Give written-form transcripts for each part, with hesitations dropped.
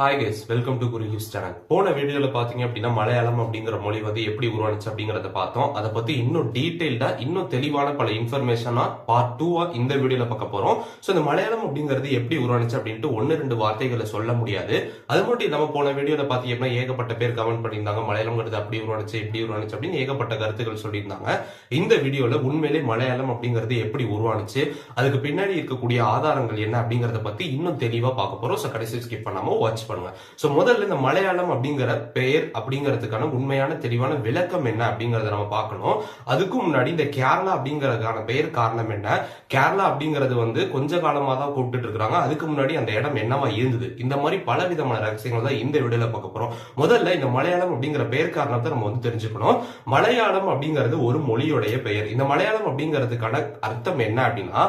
Hi guys, welcome to Guru hips channel. போன வீடியோல பாத்தீங்க அப்படின்னா மலையாளம் அப்படிங்கிற மொழி வந்து எப்படி உருவானுச்சு அப்படிங்கறத பார்த்தோம். அதை பத்தி இன்னும் டீடைல்டா இன்னும் தெளிவான பல இன்ஃபர்மேஷனா பார்ட் 2 இந்த வீடியோல பார்க்க போறோம். சோ இந்த மலையாளம் அப்படிங்கிறது எப்படி உருவானுச்சு அப்படின்ட்டு ஒன்னு ரெண்டு வார்த்தைகளை சொல்ல முடியாது. அது மட்டும் இல்லாம போன வீடியோல பாத்தீங்கன்னா ஏகப்பட்ட பேர் கமெண்ட் பண்ணியிருந்தாங்க, மலையாளம்ங்கிறது அப்படி உருவானுச்சு இப்படி உருவானுச்சு அப்படின்னு ஏகப்பட்ட கருத்துக்கள் சொல்லியிருந்தாங்க. இந்த வீடியோல உண்மையிலே மலையாளம் அப்படிங்கிறது எப்படி உருவானுச்சு, அதுக்கு பின்னாடி இருக்கக்கூடிய ஆதாரங்கள் என்ன அப்படிங்கறத பத்தி இன்னும் தெளிவா பார்க்க போறோம். சோ கடைசி ஸ்கிப் பண்ணாம வாட்ச் பண்ணுங்க. சோ முதல்ல இந்த மலையாளம் அப்படிங்கிற பெயர் அப்படிங்கிறதுக்கான உண்மையான தெளிவான விளக்கம் என்ன அப்படிங்கறத நம்ம பார்க்கணும். அதுக்கு முன்னாடி இந்த கேரளா அப்படிங்கறதுக்கான பெயர் காரணம் என்ன, கேரளா அப்படிங்கிறது வந்து கொஞ்ச காலமா தான் கூப்பிட்டு இருக்காங்க, அதுக்கு முன்னாடி அந்த இடம் என்னவா இருந்தது, இந்த மாதிரி பல விதமான ரகசியங்கள் தான் இந்த வீடியோல பார்க்க போறோம். முதல்ல இந்த மலையாளம் அப்படிங்கிற பெயர் காரணத்தை நம்ம வந்து தெரிஞ்சுக்கணும். மலையாளம் அப்படிங்கிறது ஒரு மொழியுடைய பெயர். இந்த மலையாளம் அப்படிங்கிறதுக்கான அர்த்தம் என்ன அப்படின்னா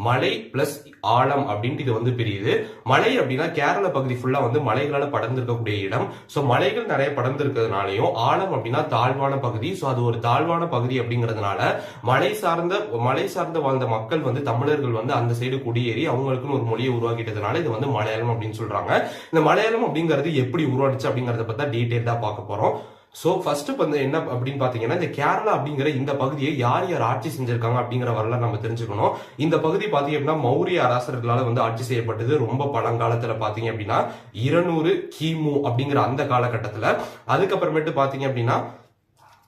மலை பிளஸ் ஆழம் அப்படின்ட்டு இது வந்து பிரியுது. மலை அப்படின்னா கேரள பகுதி ஃபுல்லா வந்து மலைகளால படர்ந்திருக்கக்கூடிய இடம். சோ மலைகள் நிறைய படர்ந்திருக்கிறதுனாலையும் ஆழம் அப்படின்னா தாழ்வான பகுதி. சோ அது ஒரு தாழ்வான பகுதி அப்படிங்கறதுனால மலை சார்ந்த வாழ்ந்த மக்கள் வந்து தமிழர்கள் வந்து அந்த சைடு குடியேறி அவங்களுக்குன்னு ஒரு மொழியை உருவாக்கிட்டதுனால இது வந்து மலையாளம் அப்படின்னு சொல்றாங்க. இந்த மலையாளம் அப்படிங்கிறது எப்படி உருவானுச்சு அப்படிங்கறத பத்தி டீடைலா பார்க்க போறோம். சோ ஃபர்ஸ்ட் வந்து என்ன அப்படின்னு பாத்தீங்கன்னா இந்த கேரளா அப்படிங்கிற இந்த பகுதியை யார் யார் ஆட்சி செஞ்சிருக்காங்க அப்படிங்கிற வரலாறு நம்ம தெரிஞ்சுக்கணும். இந்த பகுதி பாத்தீங்க அப்படின்னா மௌரிய அரசர்களால வந்து ஆட்சி செய்யப்பட்டது. ரொம்ப பழங்காலத்துல பாத்தீங்க அப்படின்னா 200 கிமு அப்படிங்கிற அந்த காலகட்டத்துல. அதுக்கப்புறமேட்டு பாத்தீங்க அப்படின்னா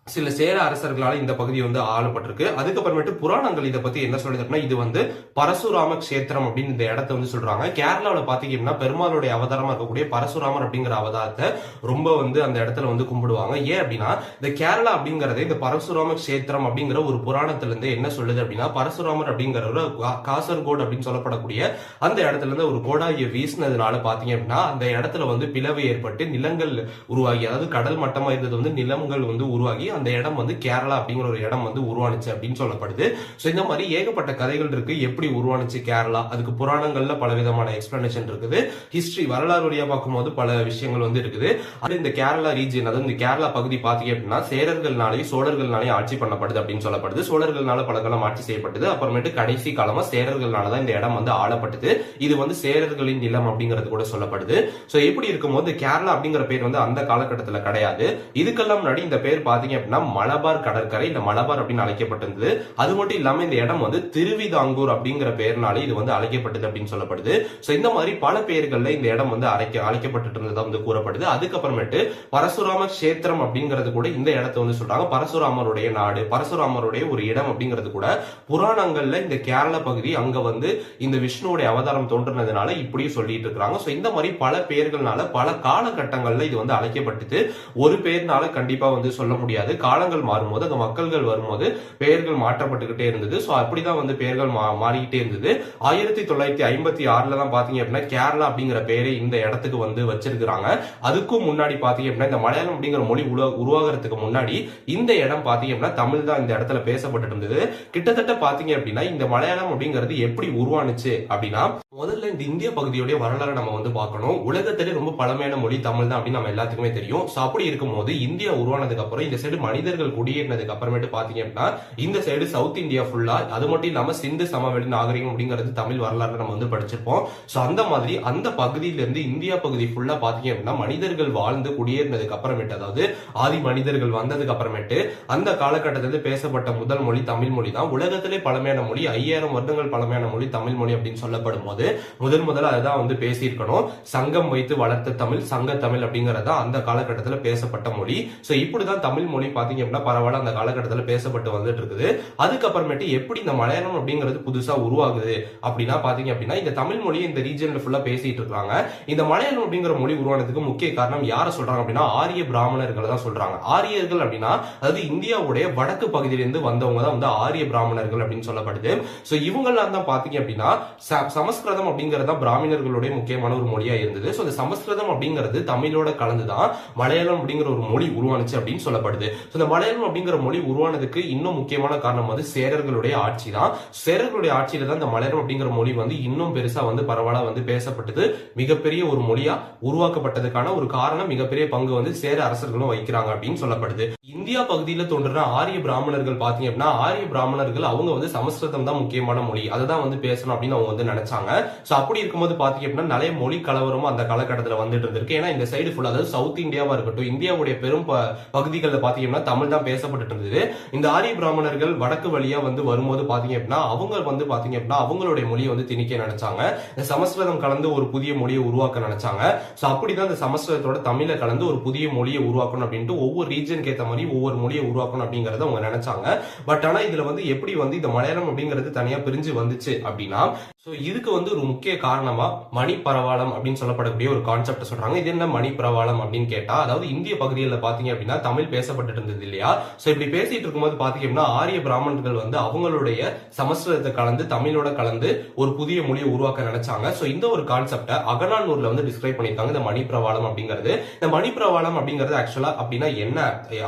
சில சேர அரசர்களால இந்த பகுதி வந்து ஆளப்பட்டிருக்கு. அதுக்கப்புறமேட்டு புராணங்கள் இதை பத்தி என்ன சொல்லுது அப்படின்னா இது வந்து பரசுராம கஷேத்திரம் அப்படின்னு இந்த இடத்த வந்து சொல்றாங்க. கேரளாவில பாத்தீங்கன்னா பெருமாளுடைய அவதாரமா இருக்கக்கூடிய பரசுராமர் அப்படிங்கிற அவதாரத்தை ரொம்ப வந்து அந்த இடத்துல வந்து கும்பிடுவாங்க. ஏன் அப்படின்னா இந்த கேரளா அப்படிங்கறது இந்த பரசுராம கஷேத்திரம் அப்படிங்கிற ஒரு புராணத்துல இருந்து என்ன சொல்லுது அப்படின்னா பரசுராமர் அப்படிங்கிற காசர்கோடு அப்படின்னு சொல்லப்படக்கூடிய அந்த இடத்துல இருந்து ஒரு கோடாயை வீசினதுனால பாத்தீங்க அப்படின்னா அந்த இடத்துல வந்து பிளவு ஏற்பட்டு நிலங்கள் உருவாகி, அதாவது கடல் மட்டமா இருந்தது வந்து நிலங்கள் வந்து உருவாகி அந்த இடம் வந்து கேரளா அப்படிங்கிற ஒரு இடம் வந்து உருவானுச்சு அப்படின்னு சொல்லப்படுது. சோ இந்த மாதிரி ஏகப்பட்ட கதைகள் இருக்கு எப்படி உருவானுச்சு கேரளா. அதுக்கு புராணங்கள்ல பல விதமான எக்ஸ்பிளனேஷன் இருக்குது. ஹிஸ்டரி வரலாறு வழியா பார்க்கும்போது பல விஷயங்கள் வந்து இருக்குது. அது இந்த கேரளா ரீஜியன், அதாவது இந்த கேரளா பகுதி பாத்தீங்க அப்படின்னா சேரர்கள்னாலையும் சோழர்கள்னாலையும் ஆட்சி பண்ணப்படுது அப்படின்னு சொல்லப்படுது. சோழர்கள்னால பல காலம் ஆட்சி செய்யப்பட்டது. அப்புறமேட்டு கடைசி காலமா சேரர்கள்னாலதான் இந்த இடம் வந்து ஆளப்பட்டது. இது வந்து சேரர்களின் நிலம் அப்படிங்கிறது கூட சொல்லப்படுது. சோ எப்படி இருக்கும்போது கேரளா அப்படிங்கிற பேர் வந்து அந்த காலகட்டத்தில் கிடையாது. இதுக்கெல்லாம் முன்னாடி இந்த பேர் பாத்தீங்க மலபார் கடற்கரை, இந்த மலபார் அப்படின்னு அழைக்கப்பட்டிருந்தது. அது மட்டும் இல்லாம இந்த இடம் வந்து திருவிதாங்கூர் அப்படிங்கிற பெயர்னாலே இது வந்து அழைக்கப்பட்டது அப்படின்னு சொல்லப்படுது. சோ இந்த மாதிரி பல பெயர்கள்ல இந்த இடம் வந்து அழைக்கப்பட்டு இருந்ததா வந்து கூறப்படுது. அதுக்கப்புறமேட்டு பரசுராம கஷேத்திரம் அப்படிங்கிறது கூட இந்த இடத்தை வந்து சொல்றாங்க பரசுராமருடைய நாடு, பரசுராமருடைய ஒரு இடம் அப்படிங்கிறது கூட புராணங்கள்ல இந்த கேரள பகுதி அங்க வந்து இந்த விஷ்ணுவுடைய அவதாரம் தோன்றினதுனால இப்படியும் சொல்லிட்டு இருக்காங்க. சோ இந்த மாதிரி பல பெயர்கள்னால பல காலகட்டங்கள்ல இது வந்து அழைக்கப்பட்டது. ஒரு பெயர்னால கண்டிப்பா வந்து சொல்ல முடியாது. காலங்கள் மாறும்போது அந்த மக்கள்கள் வரும்போது பெயர்கள் மாற்றப்பட்டுக்கிட்டே இருந்தது. சோ அப்படிதான் வந்து பெயர்கள் மாறிக்கிட்டே இருந்தது. 1956 தான் பாத்தீங்க அப்படின்னா கேரளா அப்படிங்கிற பெயரை இந்த இடத்துக்கு வந்து வச்சிருக்காங்க. அதுக்கும் முன்னாடி பாத்தீங்க அப்படின்னா இந்த மலையாளம் அப்படிங்கிற மொழி உருவாகிறதுக்கு முன்னாடி இந்த இடம் பாத்தீங்க அப்படின்னா தமிழ் தான் இந்த இடத்துல பேசப்பட்டு இருந்தது. கிட்டத்தட்ட பாத்தீங்க அப்படின்னா இந்த மலையாளம் அப்படிங்கிறது எப்படி உருவானுச்சு அப்படின்னா முதல்ல இந்த இந்திய பகுதியுடைய வரலாறு நம்ம வந்து பார்க்கணும். உலகத்திலே ரொம்ப பழமையான மொழி தமிழ் தான் அப்படின்னு நம்ம எல்லாத்துக்குமே தெரியும். சோ அப்படி இருக்கும்போது இந்தியா உருவானதுக்கு அப்புறம் இந்த சைடு மனிதர்கள் குடியேறினதுக்கு அப்புறமேட்டு பாத்தீங்க அப்படின்னா இந்த சைடு சவுத் இந்தியா ஃபுல்லா, அது மட்டும் இல்லாம சிந்து சமவெளி நாகரிகம் அப்படிங்கிறது தமிழ் வரலாறு நம்ம வந்து படிச்சிருப்போம். சோ அந்த மாதிரி அந்த பகுதியில இருந்து இந்தியா பகுதி ஃபுல்லா பாத்தீங்க அப்படின்னா மனிதர்கள் வாழ்ந்து குடியேறினதுக்கு அப்புறமேட்டு, அதாவது ஆதி மனிதர்கள் வந்ததுக்கு அப்புறமேட்டு அந்த காலகட்டத்திலிருந்து பேசப்பட்ட முதல் மொழி தமிழ் மொழி தான். உலகத்திலே பழமையான மொழி, 5000 வருடங்கள் பழமையான மொழி தமிழ் மொழி அப்படின்னு சொல்லப்படும் போது முதல்ல அதுதான் வந்து பேசியிருக்கணும். சங்கம் வைத்து வளர்த்த தமிழ், சங்க தமிழ் அப்படிங்கறத அந்த காலகட்டத்தில் பேசப்பட்ட மொழி. சோ இப்படிதான் தமிழ் மொழி பாத்தீங்க அப்படின்னா பரவாயில்ல அந்த காலகட்டத்தில் பேசப்பட்டு வந்துட்டு இருக்குது. அதுக்கப்புறமேட்டு எப்படி இந்த மலையாளம் அப்படிங்கிறது புதுசா உருவாகுது அப்படின்னா பாத்தீங்க அப்படின்னா இந்த தமிழ் மொழியை இந்த ரீஜன்ல ஃபுல்லா பேசிட்டு இருக்காங்க. இந்த மலையாளம் அப்படிங்கிற மொழி உருவானதுக்கு முக்கிய காரணம் யார சொல்றாங்க அப்படின்னா ஆரிய பிராமணர்களை தான் சொல்றாங்க. ஆரியர்கள் அப்படின்னா அதாவது இந்தியாவுடைய வடக்கு பகுதியிலிருந்து வந்தவங்க தான் வந்து ஆரிய பிராமணர்கள் அப்படின்னு சொல்லப்படுது. சோ இவங்கெல்லாம் தான் பாத்தீங்க அப்படின்னா சமஸ்கிருதம் அப்படிங்கறத பிராமணர்களுடைய முக்கியமான ஒரு மொழியா இருந்தது. சோ இந்த சமஸ்கிருதம் அப்படிங்கிறது தமிழோட கலந்துதான் மலையாளம் அப்படிங்கிற ஒரு மொழி உருவானுச்சு அப்படின்னு சொல்லப்படுது. இந்த மலையாளம் அப்படிங்கிற மொழி உருவானதுக்கு இன்னும் முக்கியமான காரணம் வந்து சேரர்களுடைய ஆட்சி தான். சேரர்களுடைய ஆட்சியில தான் இந்த மலையாளம் அப்படிங்கிற மொழி வந்து இன்னும் பெருசா வந்து பரவலா வந்து பேசப்பட்டது. மிகப்பெரிய ஒரு மொழியா உருவாக்கப்பட்டதுக்கான ஒரு காரணம், மிகப்பெரிய பங்கு வந்து சேர அரசர்களும் வைக்கிறாங்க அப்படின்னு சொல்லப்படுது. இந்தியா பகுதியில தோன்றுற ஆரிய பிராமணர்கள் பாத்தீங்க அப்படின்னா ஆரிய பிராமணர்கள் அவங்க வந்து சமஸ்கிருதம் தான் முக்கியமான மொழி, அதுதான் வந்து பேசணும் அப்படின்னு அவங்க வந்து நினைச்சாங்க. சோ அப்படி இருக்கும்போது பாத்தீங்க அப்படின்னா நிறைய மொழி கலவரமும் அந்த காலகட்டத்தில் வந்துட்டு இருந்திருக்கு. ஏன்னா இந்த சைடு ஃபுல்லா, அதாவது சவுத் இந்தியாவா இருக்கட்டும், இந்தியாவுடைய பெரும் பகுதிகளில் பாத்தீங்கன்னா தமிழ் தான் பேசப்பட்டு இருந்தது. இந்த ஆரிய பிராமணர்கள் வடக்கு வழியா வந்து வரும்போது பாத்தீங்க அப்படின்னா அவங்க வந்து பாத்தீங்க அப்படின்னா அவங்களுடைய மொழியை வந்து திணிக்க நினைச்சாங்க. இந்த சமஸ்கிருதம் கலந்து ஒரு புதிய மொழியை உருவாக்க நினைச்சாங்க. சோ அப்படிதான் இந்த சமஸ்கிருதத்தோட தமிழை கலந்து ஒரு புதிய மொழியை உருவாக்கணும் அப்படின்ட்டு ஒவ்வொரு ரீஜனுக்கு ஏற்ற மாதிரி ஒவ்வொரு மொழியை உருவாக்கணும் அப்படிங்கறத அவங்க நினைச்சாங்க. பட் ஆனா இதுல வந்து எப்படி வந்து இந்த மலையாளம் அப்படிங்கிறது தனியா பிரிஞ்சு வந்துச்சு அப்படின்னா, சோ இதுக்கு வந்து ஒரு முக்கிய காரணமா மணி பிரவாளம் அப்படின்னு சொல்லப்படக்கூடிய ஒரு கான்செப்ட் சொல்றாங்க. இது என்ன மணி பிரவாளம் அப்படின்னு கேட்டா, அதாவது இந்திய பகுதிகளில் பாத்தீங்க அப்படின்னா தமிழ் பேசப்பட்டு இருந்தது இல்லையா. சோ இப்படி பேசிட்டு இருக்கும்போது பாத்தீங்க அப்படின்னா ஆரிய பிராமணர்கள் வந்து அவங்களுடைய சமஸ்கிருதத்தை கலந்து தமிழோட கலந்து ஒரு புதிய மொழியை உருவாக்க நினைச்சாங்க. சோ இந்த ஒரு கான்செப்டை அகநானூர்ல வந்து டிஸ்கிரைப் பண்ணிருக்காங்க இந்த மணி பிரவாளம் அப்படிங்கிறது. இந்த மணி பிரவாளம் அப்படிங்கிறது ஆக்சுவலா அப்படின்னா என்ன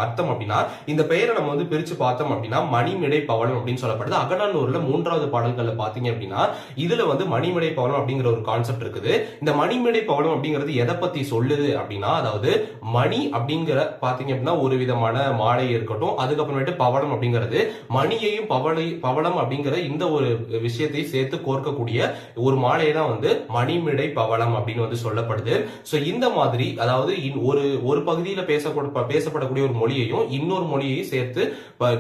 அர்த்தம் அப்படின்னா, இந்த பெயரை நம்ம வந்து பிரிச்சு பார்த்தோம் அப்படின்னா மணிமிடை பவளம் அப்படின்னு சொல்லப்படுது. அகநானூர்ல 3வது பாடல்கள்ல பாத்தீங்க அப்படின்னா இதுல வந்து மணிமிடை பவளம் அப்படிங்கிற ஒரு கான்செப்ட் இருக்குது. இந்த மணிமிடை பவளம் அப்படிங்கிறது எதை பத்தி சொல்லுது அப்படின்னா, அதாவது மணி அப்படிங்கிற பாத்தீங்க அப்படின்னா ஒரு விதமான மாலை இருக்கட்டும், அதுக்கப்புறமேட்டு பவளம் அப்படிங்கிறது மணியையும் பவளம் அப்படிங்கிற இந்த ஒரு விஷயத்தை சேர்த்து கோர்க்கக்கூடிய ஒரு மாலையை தான் வந்து மணிமிடை பவளம் அப்படின்னு வந்து சொல்லப்படுது. சோ இந்த மாதிரி அதாவது ஒரு பகுதியில பேசப்படக்கூடிய ஒரு மொழியையும் இன்னொரு மொழியையும் சேர்த்து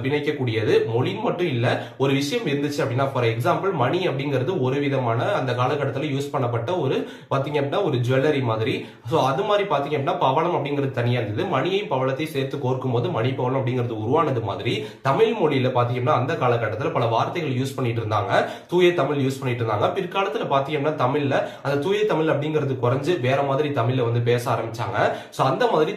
பிணைக்கக்கூடியது. மொழி மட்டும் இல்ல, ஒரு விஷயம் இருந்துச்சு அப்படின்னா, ஃபார் எக்ஸாம்பிள் மணி அப்படிங்கிறது ஒரு விதமான அந்த காலகட்டத்தில் யூஸ் பண்ணப்பட்ட ஒரு பாத்தீங்க அப்படின்னா ஒரு ஜுவல்லரி மாதிரி. சோ அது மாதிரி பாத்தீங்க அப்படின்னா பவளம் அப்படிங்கிறது தனியா இருந்தது. மணியையும் பவளத்தையும் சேர்த்து கோர்க்கும் போது மணி பவளம் அப்படிங்கிறது உருவானது மாதிரி தமிழ் மொழியில பாத்தீங்கன்னா அந்த காலகட்டத்தில் பல வார்த்தைகள் யூஸ் பண்ணிட்டு இருந்தாங்க, தூய தமிழ் யூஸ் பண்ணிட்டு இருந்தாங்க. பிற்காலத்துல பாத்தீங்கன்னா தமிழ்ல அந்த தூய தமிழ் அப்படிங்கிறது குறைஞ்சு வேற மாதிரி தமிழ்ல வந்து பேச ஆரம்பிச்சாங்க. சோ அந்த மாதிரி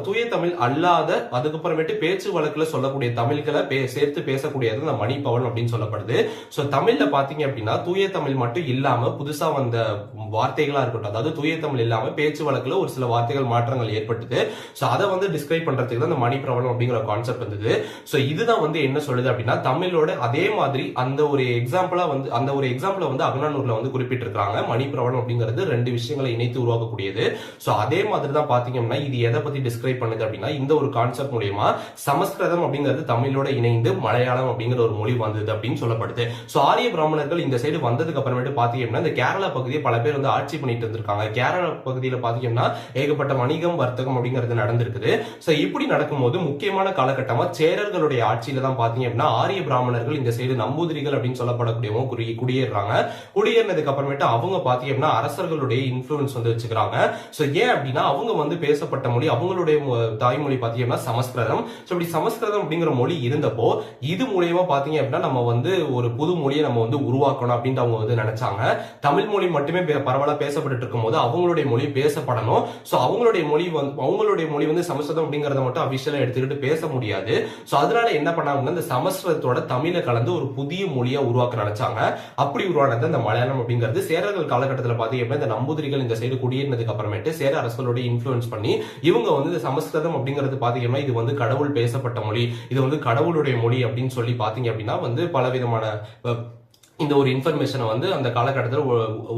தூய தமிழ் அல்லாத அதுக்கப்புறமேட்டு பேச்சு வழக்குல சொல்லக்கூடிய தமிழ்களை சேர்த்து பேசக்கூடியது இந்த மணி பவளம் அப்படின்னு சொல்லப்படுது. சோ தமிழ்ல பாத்தீங்க அப்படின்னா தூய தமிழ் மட்டும் இல்லாம புதுசா வந்த வார்த்தைகளா இருக்கட்டும், அதாவது தூய தமிழ் இல்லாம பேச்சு வழக்குல ஒரு சில வார்த்தைகள் மாற்றங்கள் ஏற்பட்டது. சோ அதை வந்து டிஸ்கிரைப் பண்றதுக்கு தான் இந்த மணி பிரபலம் அப்படிங்கிற கான்செப்ட் வந்தது. சோ இதுதான் வந்து என்ன சொல்லுது அப்படின்னா, தமிழோட அதே மாதிரி அந்த ஒரு எக்ஸாம்பிளா வந்து அகநானூர்ல வந்து குறிப்பிட்டிருக்காங்க. மணி பிரபலம் அப்படிங்கிறது 2 விஷயங்களை இணைத்து உருவாக்கக்கூடியது. சோ அதே மாதிரி தான் பாத்தீங்கன்னா இது எதை பத்தி டிஸ்கிரைப் பண்ணுது அப்படின்னா, இந்த ஒரு கான்செப்ட் மூலமா சமஸ்கிருதம் அப்படிங்கிறது தமிழோட இணைந்து மலையாளம் அப்படிங்கிற ஒரு மொழி வந்தது அப்படின்னு சொல்லப்படுது. சோ ஆரிய பிராமணர்கள் இந்த சைடு வந்ததுக்கு அப்புறமேட்டு பாத்தீங்கன்னா இந்த கேரளா பகுதியை பல பேர் வந்து ஆட்சி பண்ணிட்டு இருந்திருக்காங்க. கேரளா பகுதியில பாத்தீங்கன்னா ஏகப்பட்ட வணிகம் வர்த்தகம் அப்படிங்கிறது நடந்திருக்குது. சோ இப்படி நடக்கும்போது முக்கியமான காலகட்டமா சேரர்களுடைய ஆட்சியில தான் பாத்தீங்க அப்படின்னா ஆரிய பிராமணர்கள் இந்த சைடு நம்பூதிரிகள் அப்படின்னு சொல்லப்படக்கூடியவங்க குடியேறாங்க. குடியேறினதுக்கு அப்புறமேட்டு அவங்க பாத்தீங்க அப்படின்னா அரசர்களுடைய இன்ஃபுளுன்ஸ் வந்து வச்சுக்கிறாங்க. சோ ஏன் அப்படின்னா அவங்க வந்து பேசப்பட்ட மொழி அவங்களுடைய தாய்மொழி பாத்தீங்கன்னா சமஸ்கிருதம். சோ இப்படி சமஸ்கிருதம் அப்படிங்கிற மொழி இருந்தப்போ இது மூலியமா பாத்தீங்க அப்படின்னா நம்ம வந்து ஒரு புது மொழியை நம்ம வந்து உருவாக்கணும் அப்படின்ட்டு அவங்க வந்து நினைச்சாங்க. தமிழ் மொழி மட்டுமே பரவலா பேசப்பட்டு இருக்கும் போது அவங்களுடைய மொழி பேசப்படணும். சோ அவங்களுடைய மொழி வந்து சமஸ்கிருதம் அப்படிங்கறத மட்டும் அபிஷியலா எடுத்துக்கிட்டு பேச முடியாது. சோ அதனால என்ன பண்ணாங்கன்னா இந்த சமஸ்கிருதத்தோட தமிழை கலந்து ஒரு புதிய மொழியா உருவாக்க நினைச்சாங்க. அப்படி உருவானது இந்த மலையாளம் அப்படிங்கிறது. சேரர்கள் காலகட்டத்தில் பாத்தீங்கன்னா இந்த நம்பூதிரிகள் இந்த சைடு குடியேறினதுக்கு அப்புறமேட்டு சேர அரசர்களுடைய இன்ஃபுளுன்ஸ் பண்ணி இவங்க வந்து இந்த சமஸ்கிருதம் அப்படிங்கிறது பாத்தீங்கன்னா இது வந்து கடவுள் பேசப்பட்ட மொழி, இது வந்து கடவுளுடைய மொழி அப்படின்னு சொல்லி பாத்தீங்க அப்படின்னா வந்து பலவிதமான இந்த ஒரு இன்ஃபர்மேஷனை வந்து அந்த காலகட்டத்தில்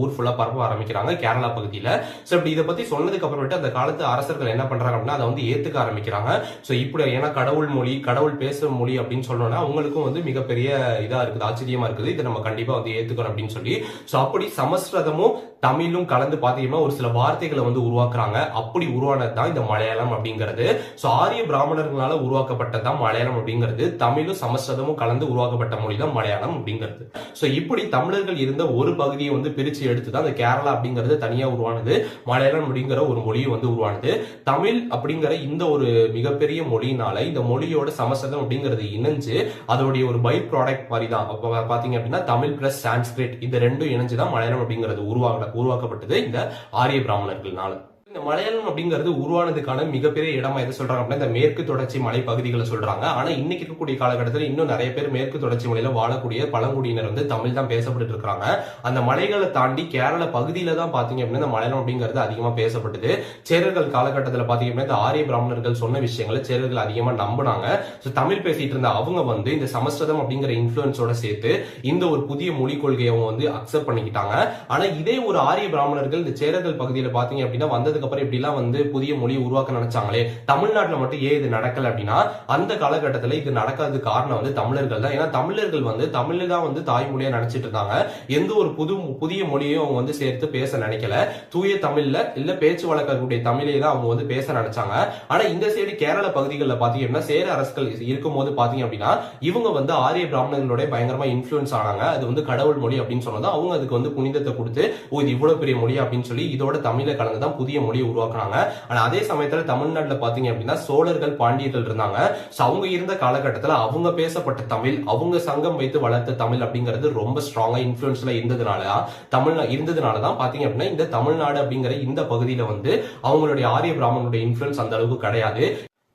ஊர் ஃபுல்லா பரப்ப ஆரம்பிக்கிறாங்க கேரளா பகுதியில. சோ இப்படி இதை பத்தி சொன்னதுக்கு அப்புறமேட்டு அந்த காலத்து அரசர்கள் என்ன பண்றாங்க அப்படின்னா அதை வந்து ஏத்துக்க ஆரம்பிக்கிறாங்க. சோ இப்படி ஏன்னா கடவுள் மொழி கடவுள் பேசுற மொழி அப்படின்னு சொன்னோம்னா அவங்களுக்கும் வந்து மிகப்பெரிய இதா இருக்குது, ஆச்சரியமா இருக்குது, இதை நம்ம கண்டிப்பா வந்து ஏத்துக்கணும் அப்படின்னு சொல்லி. சோ அப்படி சமஸ்கிருதமும் தமிழும் கலந்து பாத்தீங்கன்னா ஒரு சில வார்த்தைகளை வந்து உருவாக்குறாங்க. அப்படி உருவானது தான் இந்த மலையாளம் அப்படிங்கிறது. சோ ஆரிய பிராமணர்களால உருவாக்கப்பட்டதான் மலையாளம் அப்படிங்கிறது. தமிழும் சமஸ்கிருதமும் கலந்து உருவாக்கப்பட்ட மொழி தான் மலையாளம் அப்படிங்கிறது. சோ இப்படி தமிழர்கள் இருந்த ஒரு பகுதியை வந்து பிரிச்சு எடுத்துதான் அந்த கேரளா அப்படிங்கிறது தனியா உருவானது. மலையாளம் அப்படிங்கிற ஒரு மொழியும் வந்து உருவானது. தமிழ் அப்படிங்கிற இந்த ஒரு மிகப்பெரிய மொழியினால இந்த மொழியோட சமஸ்கிருதம் அப்படிங்கிறது இணைஞ்சு அதோடைய ஒரு பை ப்ராடக்ட் மாதிரி தான் பாத்தீங்க அப்படின்னா தமிழ் பிளஸ் சான்ஸ்கிரிட் இந்த ரெண்டும் இணைஞ்சுதான் மலையாளம் அப்படிங்கிறது உருவாக்கப்பட்டது இந்த ஆரிய பிராமணர்களால. இந்த மலையாளம் அப்படிங்கிறது உருவானதுக்கான மிகப்பெரிய இடமா எது சொல்றாங்க அப்படின்னா இந்த மேற்கு தொடர்ச்சி மலை பகுதிகளை சொல்றாங்க. ஆனா இன்னைக்கு இருக்கக்கூடிய காலகட்டத்தில் இன்னும் நிறைய பேர் மேற்கு தொடர்ச்சி மலையில வாழக்கூடிய பழங்குடியினர் வந்து தமிழ் தான் பேசப்பட்டு இருக்காங்க. அந்த மலைகளை தாண்டி கேரள பகுதியில தான் பாத்தீங்க அப்படின்னா இந்த மலையாளம் அப்படிங்கிறது அதிகமா பேசப்பட்டது. சேரர்கள் காலகட்டத்தில் பாத்தீங்க அப்படின்னா இந்த ஆரிய பிராமணர்கள் சொன்ன விஷயங்களை சேரர்கள் அதிகமா நம்பினாங்க. தமிழ் பேசிட்டு இருந்த அவங்க வந்து இந்த சமஸ்கிருதம் அப்படிங்கிற இன்ஃபுளுன்ஸோட சேர்த்து இந்த ஒரு புதிய மொழி கொள்கையை வந்து அக்செப்ட் பண்ணிக்கிட்டாங்க. ஆனா இதே ஒரு ஆரிய பிராமணர்கள் இந்த சேரர்கள் பகுதியில பாத்தீங்க அப்படின்னா வந்தது வந்ததுக்கு அப்புறம் இப்படி எல்லாம் வந்து புதிய மொழியை உருவாக்க நினைச்சாங்களே, தமிழ்நாட்டுல மட்டும் ஏன் இது நடக்கல அப்படின்னா, அந்த காலகட்டத்துல இது நடக்காததுக்கு காரணம் வந்து தமிழர்கள் தான். ஏன்னா தமிழர்கள் வந்து தமிழ் தான் வந்து தாய்மொழியா நினைச்சிட்டு இருந்தாங்க. எந்த ஒரு புதிய மொழியையும் அவங்க வந்து சேர்த்து பேச நினைக்கல. தூய தமிழ்ல இல்ல பேச்சு வழக்கக்கூடிய தமிழை தான் அவங்க வந்து பேச நினைச்சாங்க. ஆனா இந்த சைடு கேரள பகுதிகளில் பாத்தீங்கன்னா சேர அரசுகள் இருக்கும் போது பாத்தீங்க அப்படின்னா இவங்க வந்து ஆரிய பிராமணர்களோட பயங்கரமா இன்ஃபுளுன்ஸ் ஆனாங்க. அது வந்து கடவுள் மொழி அப்படின்னு சொன்னது அவங்க அதுக்கு வந்து புனிதத்தை கொடுத்து இது இவ்வளவு பெரிய மொழி அப்படின்னு சொல்லி இதோட தமிழை கலந்துதான் புதிய மொழியை உருவாக்குனாங்க. ஆனா அதே சமயத்துல தமிழ்நாட்டுல பாத்தீங்க அப்படின்னா சோழர்கள் பாண்டியர்கள் இருந்தாங்க. அவங்க இருந்த காலகட்டத்துல அவங்க பேசப்பட்ட தமிழ், அவங்க சங்கம் வைத்து வளர்த்த தமிழ் அப்படிங்கிறது ரொம்ப ஸ்ட்ராங்கா இன்ஃபுளுன்ஸ்ல இருந்ததுனாலதான் பாத்தீங்க அப்படின்னா இந்த தமிழ்நாடு அப்படிங்கிற இந்த பகுதியில வந்து அவங்களுடைய ஆரிய பிராமணனுடைய இன்ஃபுளுன்ஸ் அந்த அளவுக்கு கிடையாது.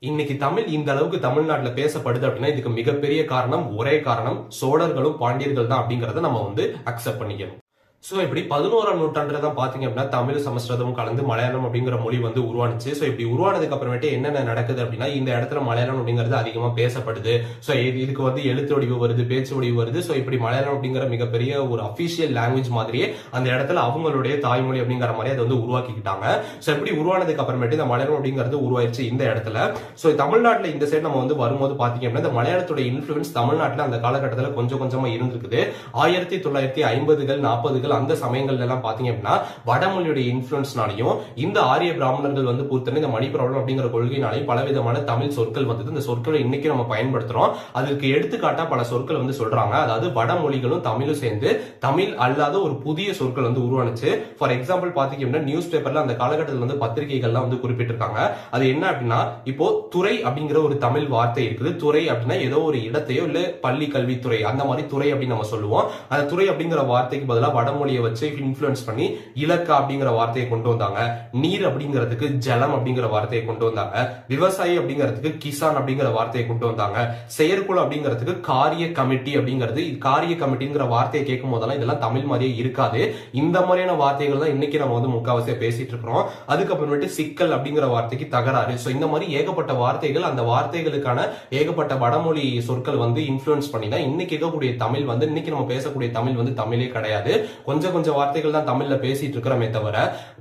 இன்னைக்கு தமிழ் இந்த அளவுக்கு தமிழ்நாட்டுல பேசப்படுது அப்படின்னா இதுக்கு மிகப்பெரிய காரணம், ஒரே காரணம் சோழர்களும் பாண்டியர்கள் தான் அப்படிங்கறத நம்ம வந்து அக்செப்ட் பண்ணிக்கணும். சோ இப்படி 11ஆம் நூற்றாண்டுல தான் பாத்தீங்க அப்படின்னா தமிழ் சமஸ்கிருதம் கலந்து மலையாளம் அப்படிங்கிற மொழி வந்து உருவானுச்சு. சோ இப்படி உருவானதுக்கு அப்புறமேட்டு என்னென்ன நடக்குது அப்படின்னா இந்த இடத்துல மலையாளம் அப்படிங்கிறது அதிகமா பேசப்படுது. சோ இதுக்கு வந்து எழுத்து வடிவு வருது, பேச்சு வடிவு வருது. சோ இப்படி மலையாளம் அப்படிங்கிற மிகப்பெரிய ஒரு அபிஷியல் லாங்குவேஜ் மாதிரியே அந்த இடத்துல அவங்களுடைய தாய்மொழி அப்படிங்கிற மாதிரி அதை வந்து உருவாக்கிக்கிட்டாங்க. சோ இப்படி உருவானதுக்கு அப்புறமேட்டு இந்த மலையாளம் அப்படிங்கிறது உருவாயிருச்சு இந்த இடத்துல. சோ தமிழ்நாட்டுல இந்த சைடு நம்ம வந்து வரும்போது பாத்தீங்க அப்படின்னா இந்த மலையாளத்தோட இன்ஃபுளுன்ஸ் தமிழ்நாட்டுல அந்த காலகட்டத்துல கொஞ்சம் கொஞ்சமா இருந்திருக்குது. 1950கள் 40கள் அந்த சமயங்கள்ல எல்லாம் பாத்தீங்க அப்படின்னா வடமொழியுடைய இன்ஃபுளுன்ஸ்னாலையும் இந்த ஆரிய பிராமணர்கள் வந்து பூர்த்தன இந்த மணி ப்ராப்ளம் அப்படிங்கிற கொள்கையினாலையும் பலவிதமான தமிழ் சொற்கள் வந்தது. இந்த சொற்களை இன்னைக்கு நம்ம பயன்படுத்துறோம். அதற்கு எடுத்துக்காட்டா பல சொற்கள் வந்து சொல்றாங்க. அதாவது வடமொழிகளும் தமிழும் சேர்ந்து தமிழ் அல்லாத ஒரு புதிய சொற்கள் வந்து உருவானுச்சு. ஃபார் எக்ஸாம்பிள் பாத்தீங்க அப்படின்னா நியூஸ் பேப்பர்ல அந்த காலகட்டத்தில் வந்து பத்திரிகைகள்லாம் வந்து குறிப்பிட்டிருக்காங்க. அது என்ன அப்படின்னா இப்போ துறை அப்படிங்கிற ஒரு தமிழ் வார்த்தை இருக்குது. துறை அப்படின்னா ஏதோ ஒரு இடத்தையோ இல்ல பள்ளி கல்வித்துறை அந்த மாதிரி துறை அப்படின்னு நம்ம சொல்லுவோம். அந்த துறை அப்படிங்கிற வார்த்தைக்கு பதிலாக வடமொழியை வச்சு இன்ஃபுளுன்ஸ் பண்ணி இலக்கா அப்படிங்கிற வார்த்தையை கொண்டு வந்தாங்க. நீர் அப்படிங்கிறதுக்கு ஜலம் அப்படிங்கிற வார்த்தையை கொண்டு வந்தாங்க. விவசாயி அப்படிங்கிறதுக்கு கிசான் அப்படிங்கிற வார்த்தையை கொண்டு வந்தாங்க. செயற்குழு அப்படிங்கிறதுக்கு காரிய கமிட்டி அப்படிங்கிறது, காரிய கமிட்டிங்கிற வார்த்தையை கேட்கும் போதெல்லாம் இதெல்லாம் தமிழ் மாதிரியே இருக்காது. இந்த மாதிரியான வார்த்தைகள் தான் இன்னைக்கு நம்ம வந்து முக்காவாசியா பேசிட்டு இருக்கிறோம். அதுக்கப்புறமேட்டு சிக்கல் அப்படிங்கிற வார்த்தைக்கு தகராறு. சோ இந்த மாதிரி ஏகப்பட்ட வார்த்தைகள், அந்த வார்த்தைகளுக்கான ஏகப்பட்ட வடமொழி சொற்கள் வந்து இன்ஃபுளுன்ஸ் பண்ணி தான் இன்னைக்கு இருக்கக்கூடிய தமிழ் வந்து இன்னைக்கு நம்ம பேசக்கூடிய தமிழ் வந்து தமிழே கிடையாது. கொஞ்சம் வார்த்தைகள் தான் தமிழ்ல பேசிட்டு இருக்கிறோமே தவிர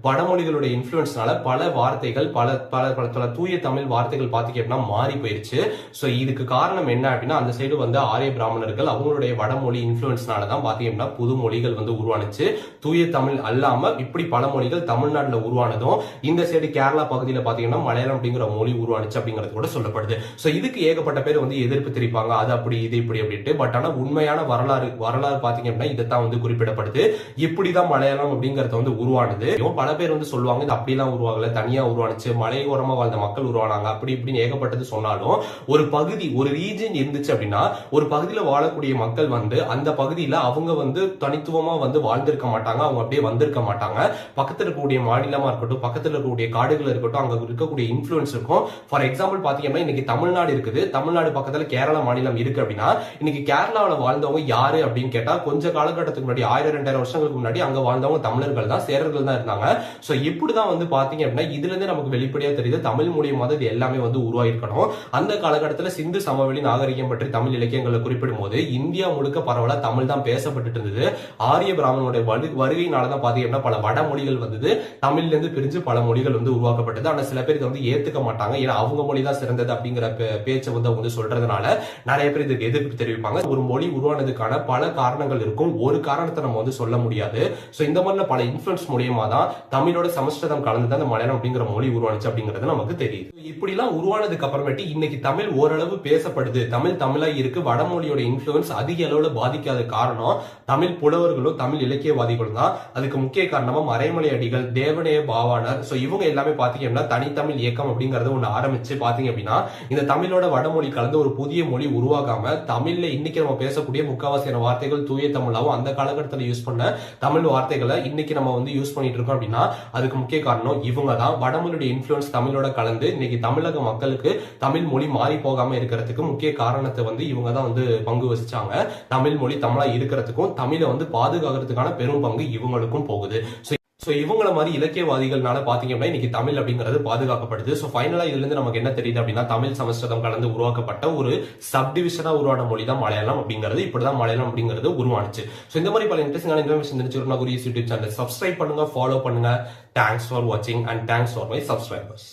வடமொழிகளுடைய இன்ஃபுளுன்ஸ்னால பல வார்த்தைகள் பல தூய தமிழ் வார்த்தைகள் பாத்தீங்க அப்படின்னா மாறி போயிருச்சு. சோ இதுக்கு காரணம் என்ன அப்படின்னா அந்த சைடு வந்து ஆரிய பிராமணர்கள் அவங்களுடைய வடமொழி இன்ஃபுளுன்ஸ்னால தான் பாத்தீங்க அப்படின்னா புது மொழிகள் வந்து உருவானுச்சு. தூய தமிழ் அல்லாம இப்படி பல மொழிகள் தமிழ்நாட்டுல உருவானதும் இந்த சைடு கேரளா பகுதியில பாத்தீங்கன்னா மலையாளம் அப்படிங்கிற மொழி உருவானுச்சு அப்படிங்கிறது கூட சொல்லப்படுது. சோ இதுக்கு ஏகப்பட்ட பேர் வந்து எதிர்ப்பு தெரிவிப்பாங்க, அது அப்படி இது இப்படி அப்படின்ட்டு. பட் ஆனா உண்மையான வரலாறு பாத்தீங்க அப்படின்னா இதைத்தான் வந்து குறிப்பிடப்படுது. இப்படிதான் மலையாளம் அப்படிங்கறது வந்து உருவானது. பல பேர் வந்து சொல்லுவாங்க இது அப்படிலாம் உருவாகல, தனியா உருவானுச்சு, மலையோரமா வாழ்ந்த மக்கள் உருவானாங்க அப்படி இப்படின்னு ஏகப்பட்டது சொன்னாலும் ஒரு பகுதி, ஒரு ரீஜன் இருந்துச்சு அப்படின்னா ஒரு பகுதியில வாழக்கூடிய மக்கள் வந்து அந்த பகுதியில அவங்க வந்து தனித்துவமா வந்து வாழ்ந்திருக்க மாட்டாங்க, அவங்க அப்படியே வந்திருக்க மாட்டாங்க. பக்கத்துல இருக்கக்கூடிய மாநிலமா இருக்கட்டும், பக்கத்துல இருக்கக்கூடிய காடுகள் இருக்கட்டும், அங்க இருக்கக்கூடிய இன்ஃபுளுன்ஸ் இருக்கும். ஃபார் எக்ஸாம்பிள் பாத்தீங்கன்னா இன்னைக்கு தமிழ்நாடு இருக்குது, தமிழ்நாடு பக்கத்துல கேரளா மாநிலம் இருக்கு அப்படின்னா இன்னைக்கு கேரளாவில் வாழ்ந்தவங்க யாரு அப்படின்னு கேட்டா கொஞ்ச காலகட்டத்துக்கு முன்னாடி 1000-2000 வருஷங்களுக்கு முன்னாடி அங்க வாழ்ந்தவங்க தமிழர்கள் தான், சேரர்கள் தான் இருந்தாங்க. சோ இப்படிதான் வந்து பாத்தீங்க அப்படின்னா இதுல இருந்து நமக்கு வெளிப்படையா தெரியுது தமிழ் மூலியமா இது எல்லாமே வந்து உருவாயிருக்கணும். அந்த காலகட்டத்துல சிந்து சமவெளி நாகரிகம் பற்றி தமிழ் இலக்கியங்களை குறிப்பிடும் போது இந்தியா முழுக்க பரவலா தமிழ் தான் பேசப்பட்டு இருந்தது. ஆரிய பிராமணனுடைய வருகையினாலதான் பாத்தீங்கன்னா பல வடமொழிகள் வந்தது, தமிழ்ல இருந்து பிரிஞ்சு பல மொழிகள் வந்து உருவாக்கப்பட்டது. ஆனா சில பேர் இதை வந்து ஏத்துக்க மாட்டாங்க, ஏன்னா அவங்க மொழி தான் சிறந்தது அப்படிங்கிற பேச்சை வந்து அவங்க சொல்றதுனால நிறைய பேர் இதுக்கு எதிர்ப்பு தெரிவிப்பாங்க. ஒரு மொழி உருவானதுக்கான பல காரணங்கள் இருக்கும், ஒரு காரணத்தை நம்ம வந்து சொல்ல முடியாது. சோ இந்த மாதிரி பல இன்ஃபுளுன்ஸ் மூலியமா தான் தமிழோட சமஸ்கிருதம் கலந்து தான் மலையாளம் அப்படிங்கிற மொழி உருவானுச்சு அப்படிங்கிறது நமக்கு தெரியுது. இப்படி எல்லாம் உருவானதுக்கு அப்புறமேட்டு இன்னைக்கு தமிழ் ஓரளவு பேசப்படுது, தமிழா இருக்கு. வடமொழியோட இன்ஃபுளுன்ஸ் அதிக அளவுல பாதிக்காத காரணம் தமிழ் புலவர்களும் தமிழ் இலக்கியவாதிகளும் தான். அதுக்கு முக்கிய காரணமா மறைமலை அடிகள், தேவநேய பாவாணர், சோ இவங்க எல்லாமே பாத்தீங்க அப்படின்னா தனித்தமிழ் இயக்கம் அப்படிங்கறது ஒண்ணு ஆரம்பிச்சு பாத்தீங்க அப்படின்னா இந்த தமிழோட வடமொழி கலந்து ஒரு புதிய மொழி உருவாகாம தமிழ்ல இன்னைக்கு நம்ம பேசக்கூடிய முக்காவாசியான வார்த்தைகள் தூய தமிழாவும் அந்த காலகட்டத்தில் யூஸ் பண்ண தமிழ் வார்த்தைகளை இன்னைக்கு நம்ம வந்து யூஸ் பண்ணிட்டு இருக்கோம் அப்படின்னா அதுக்கு முக்கிய காரணம் இவங்க தான். வடமொழியோட இன்ஃபுளுன்ஸ் தமிழோட கலந்து இன்னைக்கு தமிழக மக்களுக்கு தமிழ் மொழி மாறி போகாம இருக்கிறதுக்கு முக்கிய காரணத்தை வந்து இவங்க தான் வந்து பங்கு வசிச்சாங்க. தமிழ் மொழி தமிழா இருக்கிறதுக்கும் தமிழை வந்து பாதுகாக்கிறதுக்கான பெரும் பங்கு இவங்களுக்கும் போகுது. சோ இவங்கள மாதிரி இலக்கியவாதிகள்னால பாத்தீங்க அப்படின்னா இன்னைக்கு தமிழ் அப்படிங்கிறது பாதுகாக்கப்படுது. சோ ஃபைனலா இதுல இருந்து நமக்கு என்ன தெரியுது அப்படின்னா தமிழ் சமஸ்கிருதம் கலந்து உருவாக்கப்பட்ட ஒரு சப்டிவிஷனா உருவான மொழி தான் மலையாளம் அப்படிங்கிறது. இப்படிதான் மலையாளம் அப்படிங்கிறது உருவானுச்சு. சோ இந்த மாதிரி பல இன்ட்ரெஸ்டிங்கான இன்ஃபர்மேஷன் தெரிஞ்சுக்கணும்னா குறி யூடியூப் சேனல் சப்ஸ்கிரைப் பண்ணுங்க, ஃபாலோ பண்ணுங்க. தேங்க்ஸ் ஃபார் வாட்சிங் and thanks for my subscribers.